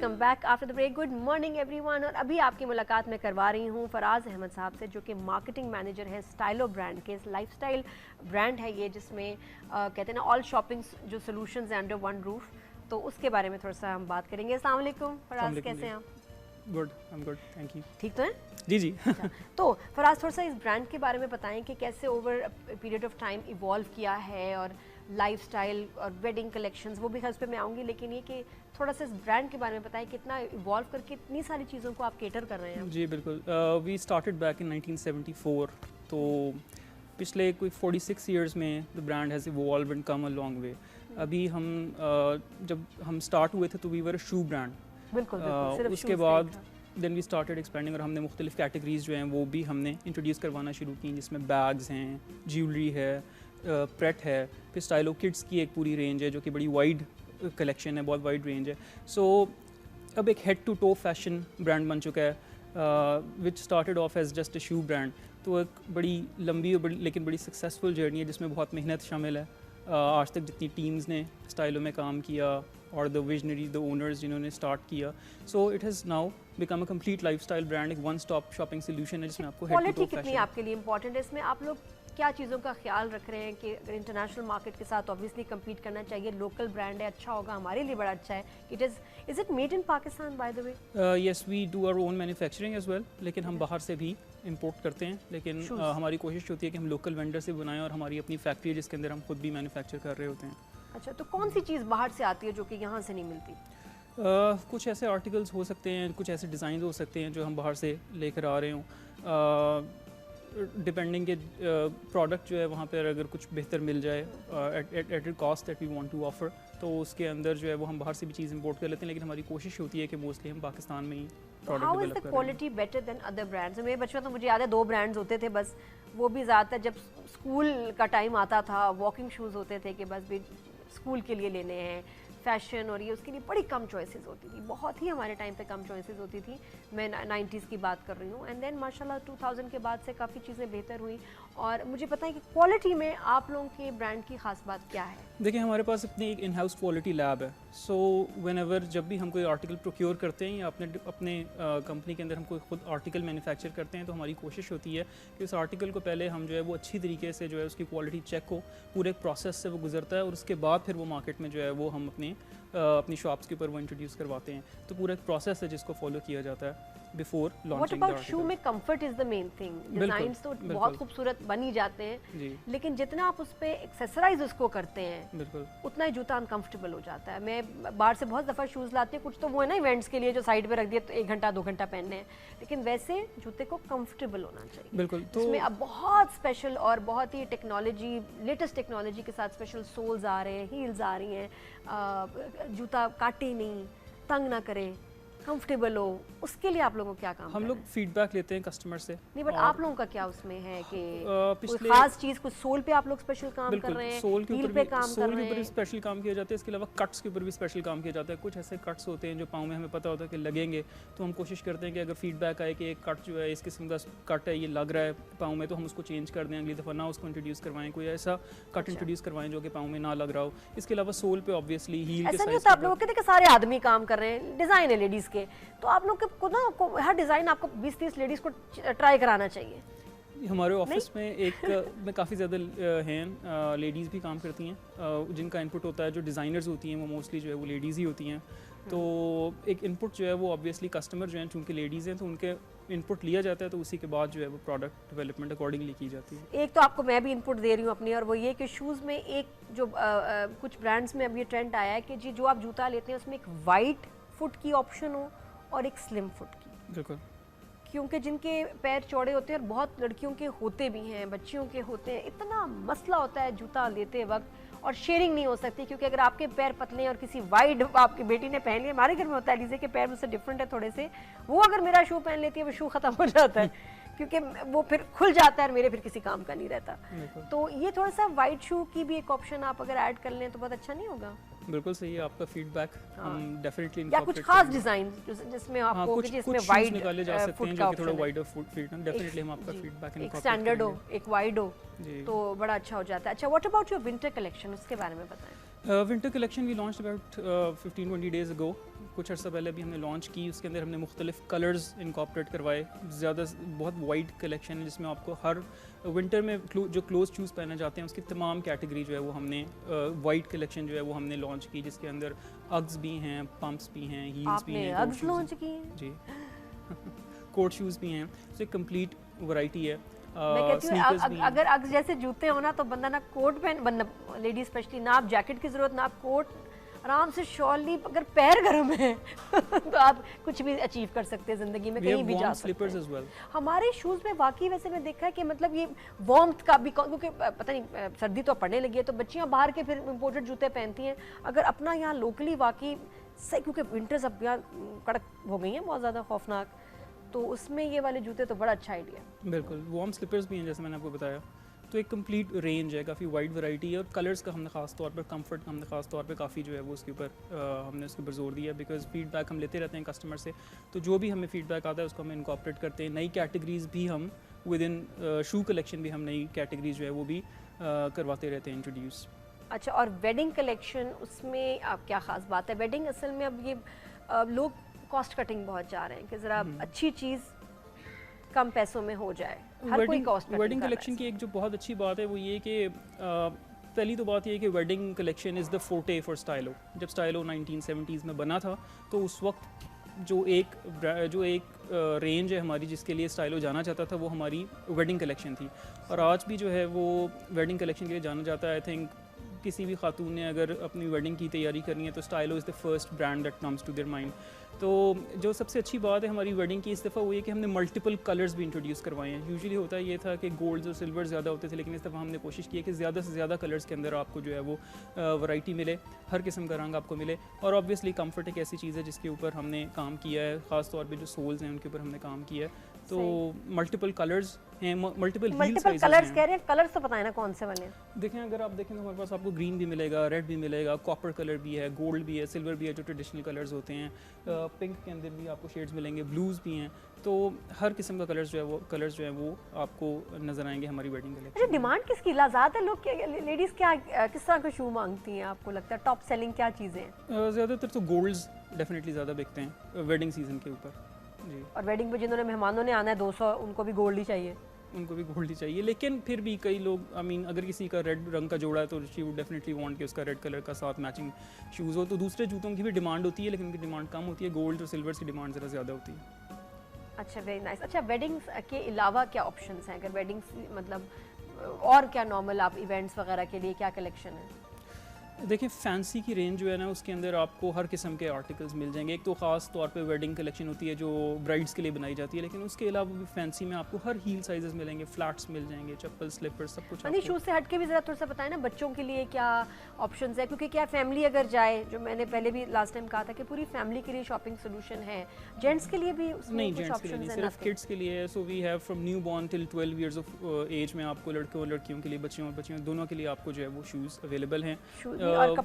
Welcome back after the break. Good morning everyone. और अभी आपकी मुलाकात मैं करवा रही हूँ फराज अहमद साहब से, जो कि मार्केटिंग मैनेजर है स्टाइलो ब्रांड के। लाइफस्टाइल ब्रांड है ये, जिसमें कहते हैं ना ऑल शॉपिंग जो सॉल्यूशंस हैं अंडर वन रूफ। तो उसके बारे में थोड़ा सा हम बात करेंगे। अस्सलाम वालेकुम फराज, कैसे हैं आप? Good, I am good, thank you. ठीक तो हैं? जी जी। अच्छा, तो फराज थोड़ा सा इस ब्रांड के बारे में बताएं कि कैसे over period of time evolve किया है, और लाइफस्टाइल और वेडिंग कलेक्शंस, वो भी उस पर मैं आऊँगी, लेकिन ये कि थोड़ा सा इस ब्रांड के बारे में बताएं, कितना इवॉल्व करके इतनी सारी चीज़ों को आप केटर कर रहे हैं। जी बिल्कुल, वी स्टार्टेड बैक इन 1974, तो पिछले कोई 46 इयर्स में the brand has evolve and come a long way. अभी हम जब हम स्टार्ट हुए थे तो we were a shoe brand. बिल्कुल, उसके बाद देन वी स्टार्टेड एक्सपेंडिंग, और हमने मुख्तलिफ कैटेगरीज जो हैं वो भी हमने इंट्रोड्यूस करवाना शुरू की, जिसमें बैग्स हैं, ज्वेलरी है, प्रेट है, फिर स्टाइलो किड्स की एक पूरी रेंज है जो कि बड़ी वाइड कलेक्शन है, बहुत वाइड रेंज है। सो अब एक head to toe fashion brand बन चुका है, which started off as just a shoe brand. तो एक बड़ी लंबी और लेकिन बड़ी सक्सेसफुल जर्नी है, जिसमें बहुत मेहनत शामिल है। आज तक जितनी टीम्स ने स्टाइलो में काम किया और द विजनरीज, द ओनर्स जिन्होंने स्टार्ट किया, so it has now become a complete lifestyle brand, एक वन स्टॉप शॉपिंग सोल्यूशन है जिसमें आपको क्वालिटी कितनी आपके लिए इंपॉर्टेंट है इसमें? आप लोग क्या चीज़ों का ख्याल रख रहे हैं कि अगर इंटरनेशनल मार्केट के साथ ऑब्वियसली कम्पीट करना चाहिए, लोकल ब्रांड है, अच्छा होगा, हमारे लिए बड़ा अच्छा है। Is it made in Pakistan by the way? Yes, we do our own manufacturing as well, लेकिन हम बाहर से भी इंपोर्ट करते हैं। लेकिन हमारी कोशिश होती है कि हम लोकल वेंडर से बनाएं, और हमारी अपनी फैक्ट्री है जिसके अंदर हम खुद भी मैन्युफैक्चर कर रहे होते हैं। अच्छा, तो कौन सी चीज़ बाहर से आती है जो कि यहाँ से नहीं मिलती? कुछ ऐसे आर्टिकल्स हो सकते हैं, कुछ ऐसे डिज़ाइन हो सकते हैं जो हम बाहर से लेकर आ रहे हों, डिपेंडिंग के प्रोडक्ट जो है वहाँ पर अगर कुछ बेहतर मिल जाए at a cost that we want to offer, तो उसके अंदर जो है वो हम बाहर से भी चीज़ इंपोर्ट कर लेते हैं। लेकिन हमारी कोशिश होती है कि मोस्टली हम पाकिस्तान में ही प्रोडक्ट डेवलप करें। Quality better than other brands? मेरे बचपन तो मुझे याद है 2 ब्रांड्स होते थे बस, वो भी ज़्यादातर जब स्कूल का टाइम आता था, वॉकिंग शूज़ होते थे कि बस भी स्कूल के लिए लेने हैं, फैशन और ये, उसके लिए बड़ी कम चॉइसेस होती थी, बहुत ही हमारे टाइम पे कम चॉइसेस होती थी। मैं 90s की बात कर रही हूँ। एंड देन माशाल्लाह 2000 के बाद से काफ़ी चीज़ें बेहतर हुई। और मुझे पता है कि क्वालिटी में आप लोगों के ब्रांड की खास बात क्या है? देखिए, हमारे पास अपनी एक इन हाउस क्वालिटी लैब है। सो व्हेनेवर जब भी हम कोई आर्टिकल प्रोक्योर करते हैं या अपने कंपनी के अंदर हम कोई खुद आर्टिकल मैन्युफैक्चर करते हैं, तो हमारी कोशिश होती है कि उस आर्टिकल को पहले हम जो है वो अच्छी तरीके से जो है उसकी क्वालिटी चेक हो, पूरे प्रोसेस से वो गुजरता है, और उसके बाद फिर वो मार्केट में जो है वो हम अपनी शॉप्स के ऊपर वो इंट्रोड्यूस करवाते हैं। तो पूरा एक प्रोसेस है जिसको फॉलो किया जाता है before launching the article. What about shoe में comfort is the main thing? Designs तो बहुत खूबसूरत बन ही जाते हैं, लेकिन जितना आप उस पे एक्सेसराइज उसको करते हैं बिल्कुल उतना ही जूता अनकंफर्टेबल हो जाता है। मैं बाहर से बहुत दफ़ा शूज़ लाती हूँ, कुछ तो वो है ना इवेंट्स के लिए जो साइड पे रख दिए तो 1 घंटा 2 घंटा पहनने हैं, लेकिन वैसे जूते को कंफर्टेबल होना चाहिए बिल्कुल। तो इसमें अब बहुत स्पेशल और बहुत ही टेक्नोलॉजी, लेटेस्ट टेक्नोलॉजी के साथ स्पेशल सोल्स आ रहे हैं, हील्स आ रही हैं, जूता काटे नहीं, तंग ना करे, कंफर्टेबल हो, उसके लिए आप लोगों को क्या काम? हम लोग फीडबैक लेते हैं कस्टमर से। नहीं, बट आप लोगों का क्या उसमें है कि कोई खास चीज़, कुछ सोल पे आप लोग स्पेशल काम कर रहे हैं? सोल के ऊपर भी स्पेशल काम किया जाता है। इसके अलावा कट्स के ऊपर भी स्पेशल काम किया जाता है। कुछ ऐसे कट्स होते हैं जो पाँव में हमें पता होता है कि लगेंगे, तो हम कोशिश करते हैं कि अगर फीडबैक आए कि एक कट जो है इस किस्म का कट है, ये लग रहा है पाँव में, तो हम उसको चेंज कर दें, अगली दफ़ा ना उसको इंट्रोड्यूस करवाएं, कोई ऐसा कट इंट्रोड्यूस करवाएं जो कि पाँव में ना लग रहा हो। इसके अलावा सोल पे ऑब्वियसली हील के साइज, आप लोग कहते हैं कि सारे आदमी काम कर रहे हैं, डिज़ाइन है लेडीज़ के, तो आप लोग को ना हर डिज़ाइन आपको 20-30 लेडीज़ को ट्राई कराना चाहिए। हमारे ऑफिस में एक में काफ़ी ज़्यादा हैं, लेडीज़ भी काम करती हैं, जिनका इनपुट होता है। जो डिज़ाइनर्स होती हैं वो मोस्टली जो है वो लेडीज़ ही होती हैं। तो एक इनपुट जो है वो ऑब्वियसली कस्टमर जो हैं चूँकि लेडीज़ हैं तो उनके इनपुट लिया जाता है, तो उसी के बाद जो है वो प्रोडक्ट डेवलपमेंट अकॉर्डिंगली की जाती है। एक तो आपको मैं भी इनपुट दे रही हूँ अपनी, और वो ये कि शूज़ में एक जो कुछ ब्रांड्स में अब ये ट्रेंड आया है कि जी जो आप जूता लेते हैं उसमें एक वाइड फुट की ऑप्शन हो और एक स्लिम फुट की। बिल्कुल, क्योंकि जिनके पैर चौड़े होते हैं, और बहुत लड़कियों के होते भी हैं, बच्चियों के होते हैं, इतना मसला होता है जूता लेते वक्त, और शेयरिंग नहीं हो सकती, क्योंकि अगर आपके पैर पतले हैं और किसी वाइड आपकी बेटी ने पहन लिया, हमारे घर में होता है लीजे के पैर मुझसे डिफरेंट है थोड़े से, वो अगर मेरा शू पहन लेती है वो शू ख़त्म हो जाता है क्योंकि वो फिर खुल जाता है और मेरे फिर किसी काम का नहीं रहता। तो ये थोड़ा सा वाइड शू की भी एक ऑप्शन आप अगर ऐड कर लें तो बहुत अच्छा नहीं होगा? बिल्कुल सही है आपका फीडबैक, हम डेफिनेटली या कुछ खास डिजाइन जिसमें आपको जिसमें वाइड निकाले जा सकते हैं जो कि थोड़ा वाइडर फुट फीट, डेफिनेटली हम आपका फीडबैक एक स्टैंडर्ड हो, एक वाइड हो, तो बड़ा अच्छा हो जाता है। अच्छा, what about your winter collection, उसके बारे में बताएं। Winter collection we launch about 15-20 days ago, कुछ अर्सा पहले भी हमने लॉन्च की। उसके अंदर हमने मुख्तलिफ कलर्स इनकॉर्पोरेट करवाए। बहुत वाइड कलेक्शन है जिसमें आपको हर विंटर में जो क्लोज शूज़ पहने जाते हैं उसकी तमाम कैटेगरी जो है वो हमने वाइड कलेक्शन जो है वो हमने लॉन्च की, जिसके अंदर अग्स भी हैं, पम्प्स भी हैं, हील्स भी हैं, अग्स लॉन्च की जी कोट शूज़ भी हैं। तो एक कंप्लीट वैरायटी है। मैं कहती हूँ अगर अग्स जैसे जूते हो ना तो बंदा ना कोट पहन, लेडीज स्पेशली ना आप जैकेट की जरूरत ना आप कोट, आराम से शॉल नहीं, अगर पैर गर्म है तो आप कुछ भी अचीव कर सकते हैं जिंदगी में, कहीं भी जा सकते हैं। well. हमारे शूज़ में वाकई वैसे मैं देखा है कि मतलब ये वार्मथ का भी, क्योंकि पता नहीं सर्दी तो पड़ने लगी है तो बच्चियाँ बाहर के फिर इम्पोर्टेड जूते पहनती हैं। अगर अपना यहाँ लोकली वाकई सही, क्योंकि विंटर्स अब यहाँ कड़क हो गई हैं बहुत ज़्यादा खौफनाक, तो उसमें ये वाले जूते तो बड़ा अच्छा आइडिया है। बिल्कुल, वार्म स्लीपर्स भी हैं जैसे मैंने आपको बताया। तो एक कंप्लीट रेंज है, काफ़ी वाइड वैरायटी है। और कलर्स का हमने ख़ास तौर पर, कंफर्ट का हमने ख़ास तौर पर काफ़ी जो है वो उसके ऊपर हमने उसके ऊपर जोर दिया, बिकॉज फीडबैक हम लेते रहते हैं कस्टमर से। तो जो भी हमें फीडबैक आता है उसको हम इनकॉर्पोरेट करते हैं। नई कैटेगरीज भी हम विद इन शू कलेक्शन भी हम नई कैटेगरीज जो है वो भी करवाते रहते हैं इंट्रोड्यूस। अच्छा, और वेडिंग कलेक्शन उसमें आप क्या ख़ास बात है? वेडिंग असल में अब ये लोग कॉस्ट कटिंग बहुत जा रहे हैं कि ज़रा अच्छी चीज़ कम पैसों में हो जाए, हर कोई कॉस्ट कटिंग। वेडिंग कलेक्शन की एक जो बहुत अच्छी बात है वो ये कि पहली तो बात ये है कि wedding collection is the forte for Stylo. जब स्टाइलो 1970s में बना था तो उस वक्त जो एक रेंज है हमारी जिसके लिए स्टाइलो जाना चाहता था वो हमारी वेडिंग कलेक्शन थी। और आज भी जो है वो वेडिंग कलेक्शन के लिए जाना जाता है। आई थिंक किसी भी खातून ने अगर अपनी वेडिंग की तैयारी करनी है तो Stylo is the first brand that comes to their mind. तो जो सबसे अच्छी बात है हमारी वेडिंग की इस दफ़ा वो ये कि हमने मल्टीपल कलर्स भी इंट्रोड्यूस करवाए हैं। यूजुअली होता ये था कि गोल्ड और सिल्वर ज़्यादा होते थे, लेकिन इस दफ़ा हमने कोशिश की है कि ज़्यादा से ज़्यादा कलर्स के अंदर आपको जो है वो वैरायटी मिले, हर किस्म का रंग आपको मिले। और ऑब्वियसली कंफर्ट एक ऐसी चीज़ है जिसके ऊपर हमने काम किया है, ख़ास तौर पर जो सोल्स हैं उनके ऊपर हमने काम किया है। तो मल्टीपल कलर्स हैं, मल्टीपल कलर्स कह रहे हैं, कलर्स तो पता है ना कौन से वाले? देखें, अगर आप देखें तो हमारे पास आपको ग्रीन भी मिलेगा, रेड भी मिलेगा, कॉपर कलर भी है, गोल्ड भी है, सिल्वर भी है जो ट्रेडिशनल कलर्स होते हैं, पिंक के अंदर भी आपको शेड्स मिलेंगे, ब्लूज़ भी हैं। तो हर किस्म का कलर्स जो है वो आपको नज़र आएंगे हमारी वेडिंग कलेक्शन। अच्छा, डिमांड किसकी ज़्यादा है? लोग लेडीज़ क्या किस तरह का शू मांगती हैं? आपको लगता है टॉप सेलिंग क्या चीज़ें हैं? ज़्यादातर तो गोल्ड्स डेफिनेटली ज़्यादा बिकते हैं वेडिंग सीजन के ऊपर जी। और वेडिंग पे जिन्होंने मेहमानों ने आना है 200, उनको भी गोल्ड ही चाहिए। उनको भी गोल्ड ही चाहिए, लेकिन फिर भी कई लोग अगर किसी का रेड रंग का जोड़ा है तो शी वुड डेफिनेटली वांट कि उसका रेड कलर का साथ मैचिंग शूज़ हो। तो दूसरे जूतों की भी डिमांड होती है लेकिन उनकी डिमांड कम होती है। गोल्ड और सिल्वर की डिमांड ज़रा ज़्यादा होती है। अच्छा, वेरी नाइस। अच्छा, वेडिंग्स के अलावा क्या ऑप्शंस हैं? अगर वेडिंग्स मतलब और क्या नॉर्मल आप इवेंट्स वगैरह के लिए क्या कलेक्शन है? देखिए, फैंसी की रेंज जो है ना उसके अंदर आपको हर किस्म के आर्टिकल्स मिल जाएंगे। एक तो ख़ास तौर पे वेडिंग कलेक्शन होती है जो ब्राइड्स के लिए बनाई जाती है, लेकिन उसके अलावा भी फैंसी में आपको हर हील साइजेस मिलेंगे, फ्लैट्स मिल जाएंगे, चप्पल, स्लीपर्स, सब कुछ। शूज़ से हट के भी ज़रा थोड़ा सा बताएं ना बच्चों के लिए क्या ऑप्शंस है, क्योंकि क्या फैमिली अगर जाए, जो मैंने पहले भी लास्ट टाइम कहा था कि पूरी फैमिली के लिए शॉपिंग सोल्यूशन है, जेंट्स के लिए भी उसमें नहीं, जेंट्स के लिए नहीं, सिर्फ किड्स के लिए है। So we have from newborn till 12 years of age में आपको लड़कों और लड़कियों के लिए, बच्चियों और बच्चियों दोनों के लिए आपको जो है वो शूज़ अवेलेबल हैं। और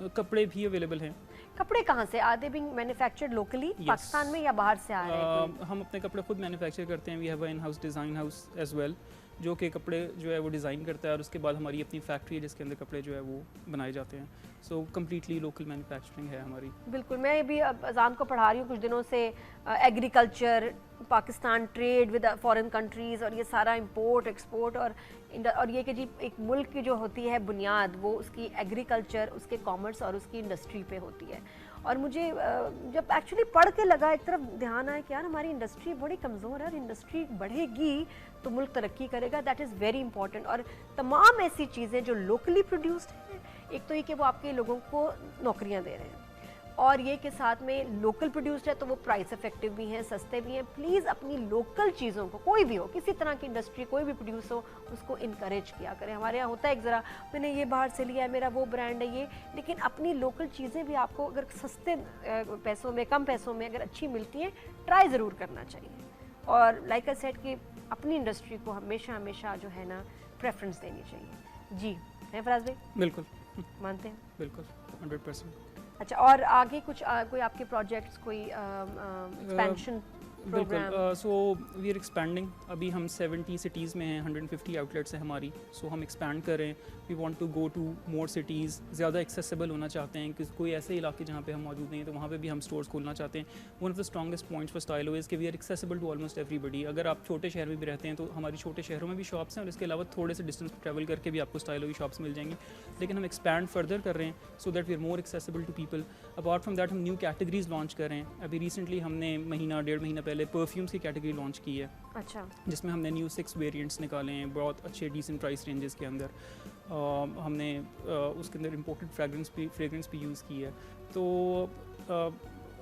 कपड़े भी अवेलेबल हैं। कपड़े कहाँ से? Are they being manufactured locally Pakistan में या बाहर से आ रहे हैं? हम अपने कपड़े खुद मैन्युफैक्चर करते हैं। We have a in house design house as well, जो कि कपड़े जो है वो डिज़ाइन करता है और उसके बाद हमारी अपनी फैक्ट्री है जिसके अंदर कपड़े जो है वो बनाए जाते हैं। सो कम्प्लीटली लोकल मैन्युफैक्चरिंग है हमारी। बिल्कुल, मैं भी अज़ान को पढ़ा रही हूँ कुछ दिनों से। Agriculture, Pakistan trade with foreign countries और ये सारा इंपोर्ट एक्सपोर्ट और ये कि जी एक मुल्क की जो होती है बुनियाद वो उसकी एग्रीकल्चर, उसके कॉमर्स और उसकी इंडस्ट्री पे होती है। और मुझे जब एक्चुअली पढ़ के लगा, एक तरफ ध्यान आया कि यार हमारी इंडस्ट्री बड़ी कमज़ोर है और इंडस्ट्री बढ़ेगी तो मुल्क तरक्की करेगा। That is very important. और तमाम ऐसी चीज़ें जो लोकली प्रोड्यूस्ड हैं, एक तो ये कि वो आपके लोगों को नौकरियां दे रहे हैं, और ये के साथ में लोकल प्रोड्यूस्ड है तो वो प्राइस इफेक्टिव भी हैं, सस्ते भी हैं। प्लीज़ अपनी लोकल चीज़ों को, कोई भी हो, किसी तरह की इंडस्ट्री कोई भी प्रोड्यूस हो, उसको इनकरेज किया करें। हमारे यहाँ होता है एक ज़रा मैंने ये बाहर से लिया है, मेरा वो ब्रांड है ये, लेकिन अपनी लोकल चीज़ें भी आपको अगर सस्ते पैसों में, कम पैसों में अगर अच्छी मिलती हैं, ट्राई ज़रूर करना चाहिए। और लाइक आई सेड कि अपनी इंडस्ट्री को हमेशा हमेशा जो है ना प्रेफरेंस देनी चाहिए। जी हैं फराज भाई? बिल्कुल मानते हैं? बिल्कुल 100%। अच्छा, और आगे कुछ कोई आपके प्रोजेक्ट्स, कोई एक्सपेंशन? बिल्कुल। सो वी आर एक्सपैंडिंग, अभी हम 70 सिटीज़ में हैं, 150 आउटलेट्स हैं हमारी। सो हम एक्सपैंड कर रहे हैं, we want to go to more cities, ज़्यादा एक्सेसिबल होना चाहते हैं कि कोई ऐसे इलाके जहाँ पे हम मौजूद नहीं हैं तो वहाँ पे भी हम स्टोर्स खोलना चाहते हैं। One of the strongest points for Stylo is कि we are accessible to almost everybody. अगर आप छोटे शहर में भी रहते हैं तो हमारी छोटे शहरों में भी शॉप्स हैं, और इसके अलावा थोड़े से डिस्टेंस ट्रैवल करके भी आपको स्टाइलो की शॉप्स मिल जाएंगी। लेकिन हम एक्सपैंड फर्दर कर रहे हैं so that we are more accessible to people. Apart from that हम न्यू कैटेगरीज लॉन्च कर रहे हैं। अभी रिसेंटली हमने महीना 1.5 महीना पहले परफ्यूम्स की कैटेगरी लॉन्च की है। अच्छा। जिसमें हमने न्यू 6 वेरिएंट्स निकाले हैं बहुत अच्छे डिसेंट प्राइस रेंजेस के अंदर। हमने उसके अंदर इम्पोर्टेड फ्रेगरेंस भी यूज़ की है। तो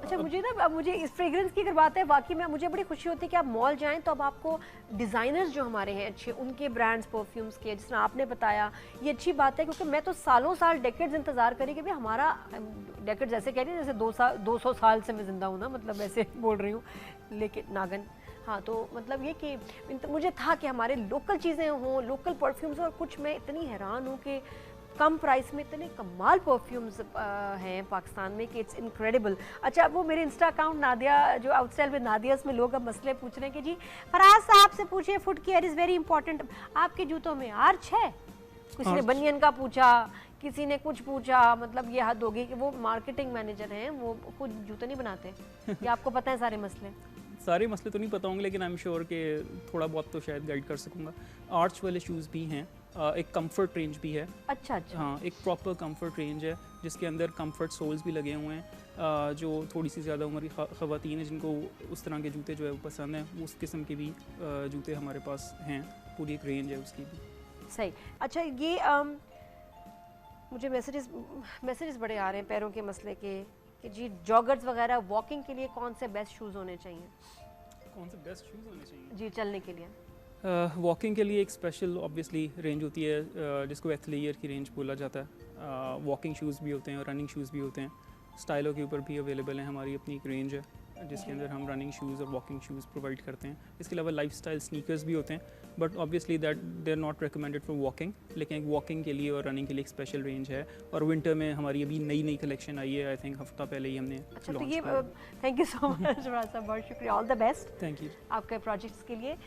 अच्छा, मुझे इस फ्रेग्रेंस की अगर बात है, वाकई में मुझे बड़ी खुशी होती है कि आप मॉल जाएं तो अब आपको डिज़ाइनर्स जो हमारे हैं अच्छे, उनके ब्रांड्स परफ्यूम्स के, जिस तरह आपने बताया, ये अच्छी बात है। क्योंकि मैं तो सालों साल डेकेड्स इंतज़ार करी कि भाई हमारा डेकेड्स ऐसे कह रही है जैसे 200 साल से मैं ज़िंदा हूँ ना, मतलब ऐसे बोल रही हूँ, लेकिन नागन हाँ, तो मतलब ये कि मुझे था कि हमारे लोकल चीज़ें हों, लोकल परफ्यूम्स। और कुछ मैं इतनी हैरान हूँ कि कम प्राइस में इतने कमाल परफ्यूम्स हैं पाकिस्तान में कि इट्स इनक्रेडिबल। अच्छा, वो मेरे इंस्टा अकाउंट नादिया, जो आउटस्टाइल विद नादिया, उसमें लोग अब मसले पूछ रहे हैं कि जी फराज साहब से पूछिए, foot care is very important, आपके जूतों में आर्च है? किसी ने बनियन का पूछा, किसी ने कुछ पूछा। मतलब ये हद होगी कि वो मार्केटिंग मैनेजर हैं, वो खुद जूते नहीं बनाते। ये आपको पता है सारे मसले तो नहीं पता होंगे, लेकिन आई एम श्योर कि थोड़ा बहुत तो शायद गाइड कर सकूँगा। आर्च वाले शूज़ भी हैं, एक कंफर्ट रेंज भी है। अच्छा। हाँ, एक प्रॉपर कंफर्ट रेंज है जिसके अंदर कंफर्ट सोल्स भी लगे हुए हैं। जो थोड़ी सी ज़्यादा उम्र की ख़वातीन हैं जिनको उस तरह के जूते जो है वो पसंद हैं, उस किस्म के भी जूते हमारे पास हैं। पूरी एक रेंज है उसकी भी। सही। अच्छा, ये मुझे मैसेजेस बड़े आ रहे हैं पैरों के मसले के कि जी जॉगर्स वगैरह वॉकिंग के लिए कौन से बेस्ट शूज़ होने चाहिए? कौन से बेस्ट शूज़ होने चाहिए जी चलने के लिए? वॉकिंग के लिए एक स्पेशल ऑब्वियसली रेंज होती है जिसको एथलेयर की रेंज बोला जाता है। वॉकिंग शूज़ भी होते हैं और रनिंग शूज़ भी होते हैं। स्टाइलो के ऊपर भी अवेलेबल है हमारी अपनी एक रेंज है जिसके अंदर हम रनिंग शूज़ और वॉकिंग शूज़ प्रोवाइड करते हैं। इसके अलावा लाइफस्टाइल स्नीकर्स भी होते हैं, but obviously that they are not recommended for walking. लेकिन एक वॉकिंग के लिए और रनिंग के लिए एक स्पेशल रेंज है। और विंटर में हमारी अभी नई कलेक्शन आई है, आई थिंक हफ्ता पहले ही हमने। अच्छा, तो ये थैंक यू सो मच, बहुत शुक्रिया, all the best. Thank you आपके प्रोजेक्ट्स के लिए।